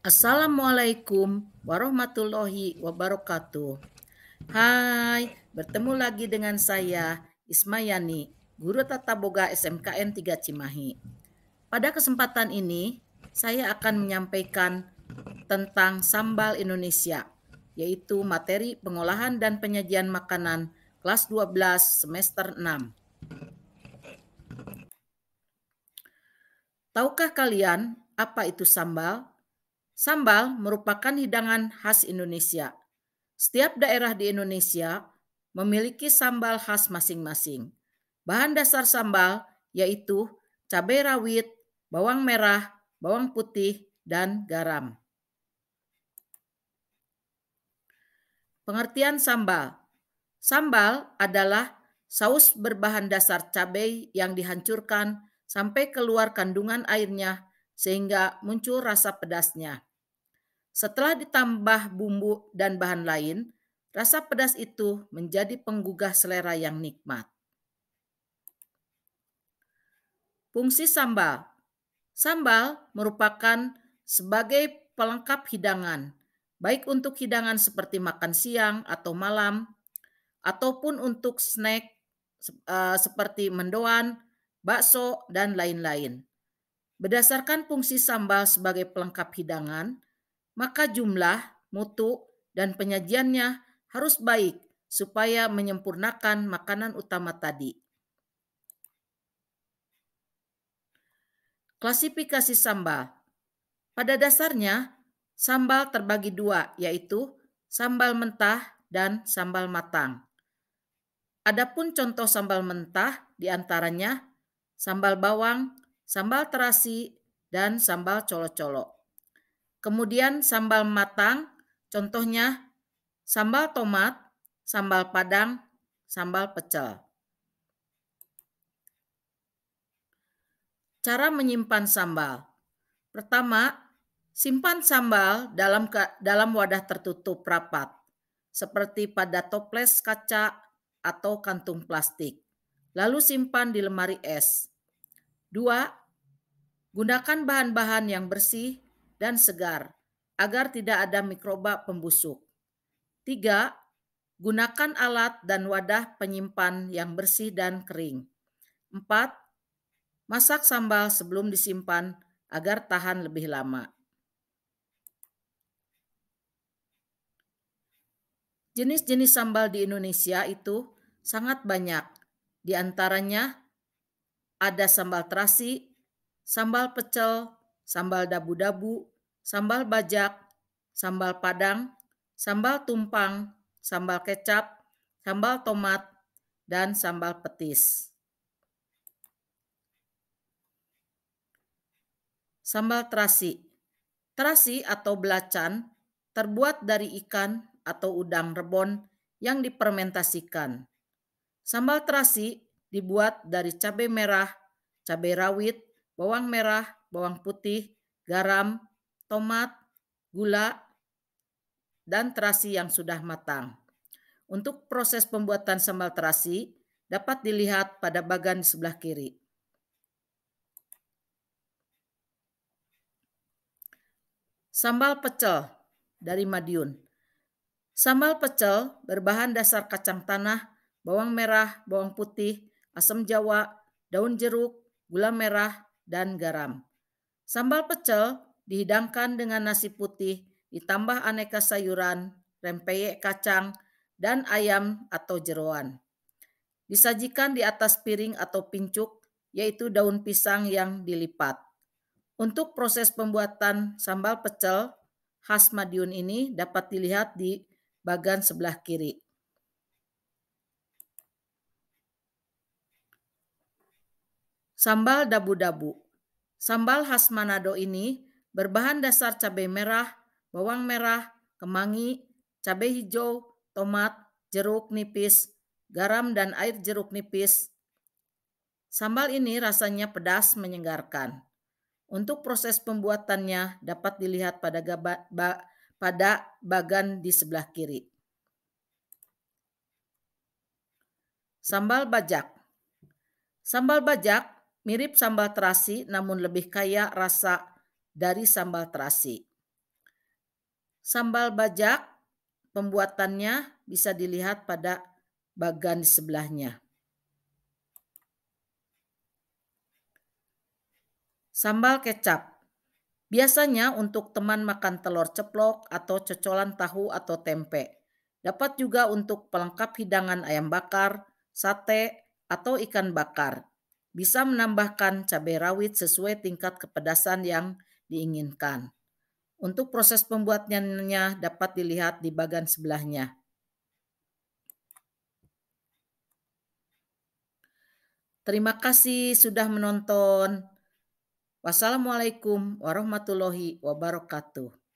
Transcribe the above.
Assalamualaikum warahmatullahi wabarakatuh. Hai, bertemu lagi dengan saya Ismayani, guru tata boga SMKN 3 Cimahi. Pada kesempatan ini, saya akan menyampaikan tentang sambal Indonesia, yaitu materi pengolahan dan penyajian makanan kelas 12 semester 6. Tahukah kalian apa itu sambal? Sambal merupakan hidangan khas Indonesia. Setiap daerah di Indonesia memiliki sambal khas masing-masing. Bahan dasar sambal yaitu cabai rawit, bawang merah, bawang putih, dan garam. Pengertian sambal. Sambal adalah saus berbahan dasar cabai yang dihancurkan sampai keluar kandungan airnya sehingga muncul rasa pedasnya. Setelah ditambah bumbu dan bahan lain, rasa pedas itu menjadi penggugah selera yang nikmat. Fungsi sambal. Sambal merupakan sebagai pelengkap hidangan, baik untuk hidangan seperti makan siang atau malam, ataupun untuk snack seperti mendoan, bakso, dan lain-lain. Berdasarkan fungsi sambal sebagai pelengkap hidangan, maka jumlah, mutu, dan penyajiannya harus baik supaya menyempurnakan makanan utama tadi. Klasifikasi sambal. Pada dasarnya, sambal terbagi dua, yaitu sambal mentah dan sambal matang. Adapun contoh sambal mentah diantaranya sambal bawang, sambal terasi, dan sambal colo-colo. Kemudian sambal matang, contohnya sambal tomat, sambal padang, sambal pecel. Cara menyimpan sambal. Pertama, simpan sambal dalam wadah tertutup rapat, seperti pada toples kaca atau kantung plastik. Lalu simpan di lemari es. 2. Gunakan bahan-bahan yang bersih dan segar agar tidak ada mikroba pembusuk. 3. Gunakan alat dan wadah penyimpan yang bersih dan kering. 4. Masak sambal sebelum disimpan agar tahan lebih lama. Jenis-jenis sambal di Indonesia itu sangat banyak. Di antaranya ada sambal terasi, sambal pecel, sambal dabu-dabu, sambal bajak, sambal padang, sambal tumpang, sambal kecap, sambal tomat, dan sambal petis. Sambal terasi. Terasi atau belacan terbuat dari ikan atau udang rebon yang difermentasikan. Sambal terasi dibuat dari cabai merah, cabai rawit, bawang merah, bawang putih, garam, tomat, gula, dan terasi yang sudah matang. Untuk proses pembuatan sambal terasi dapat dilihat pada bagian sebelah kiri. Sambal pecel dari Madiun. Sambal pecel berbahan dasar kacang tanah, bawang merah, bawang putih, asam jawa, daun jeruk, gula merah, dan garam. Sambal pecel dihidangkan dengan nasi putih, ditambah aneka sayuran, rempeyek kacang, dan ayam atau jeroan. Disajikan di atas piring atau pincuk, yaitu daun pisang yang dilipat. Untuk proses pembuatan sambal pecel khas Madiun ini dapat dilihat di bagian sebelah kiri. Sambal dabu-dabu. Sambal khas Manado ini berbahan dasar cabai merah, bawang merah, kemangi, cabai hijau, tomat, jeruk nipis, garam, dan air jeruk nipis. Sambal ini rasanya pedas menyegarkan. Untuk proses pembuatannya dapat dilihat pada bagian di sebelah kiri. Sambal bajak. Sambal bajak mirip sambal terasi namun lebih kaya rasa dari sambal terasi. Sambal bajak pembuatannya bisa dilihat pada bagan di sebelahnya. Sambal kecap. Biasanya untuk teman makan telur ceplok atau cocolan tahu atau tempe. Dapat juga untuk pelengkap hidangan ayam bakar, sate, atau ikan bakar. Bisa menambahkan cabai rawit sesuai tingkat kepedasan yang diinginkan. Untuk proses pembuatannya dapat dilihat di bagian sebelahnya. Terima kasih sudah menonton. Wassalamualaikum warahmatullahi wabarakatuh.